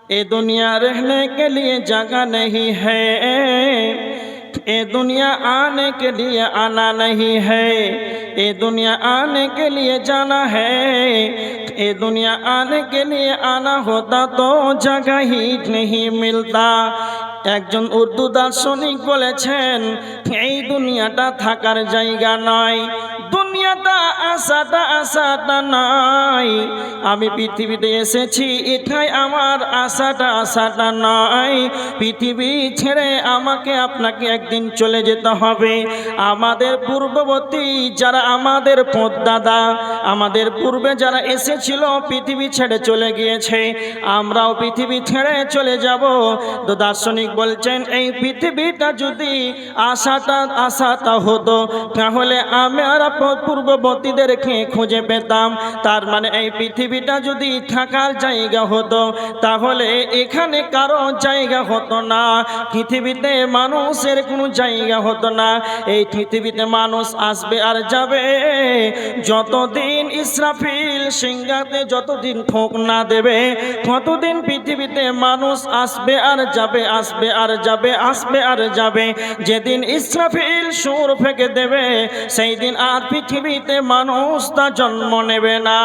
ये दुनिया रहने के लिए जगह नहीं है, ये दुनिया आने के लिए आना नहीं है, ये दुनिया आने के लिए जाना है। ये दुनिया आने के लिए आना होता तो जगह ही नहीं मिलता। একজন উর্দু দার্শনিক বলেছেন, এই দুনিয়াটা থাকার জায়গা নয়, দুনিয়াটা আশাটা নয়। আমি পৃথিবীতে এসেছি এটাই আমার আশাটা নয়। পৃথিবী ছেড়ে আমাকে আপনাকে একদিন চলে যেতে হবে। আমাদের পূর্ববর্তী যারা আমাদের পদ্দাদা, আমাদের পূর্বে যারা এসেছিল পৃথিবী ছেড়ে চলে গিয়েছে, আমরাও পৃথিবী ছেড়ে চলে যাব। তো দার্শনিক বলছেন, এই পৃথিবীটা যদি আশাটা হতো তাহলে আমরা পূর্ববর্তীদেরকে খুঁজে পেতাম। তার মানে এই পৃথিবীটা যদি থাকার জায়গা হতো তাহলে এখানে কারো জায়গা হতো না, পৃথিবীতে মানুষের কোনো জায়গা হতো না। এই পৃথিবীতে মানুষ আসবে আর যাবে, যতদিন ইসরাফিল সিংহাতে যতদিন ঠোক না দেবে ততদিন পৃথিবীতে মানুষ আসবে আর যাবে, আসবে আর যাবে, আসবে আর যাবে। যেদিন ইসরাফিল সুর ফেঁকে দেবে সেই দিন আর পৃথিবীতে মানুষ তা জন্ম নেবে না।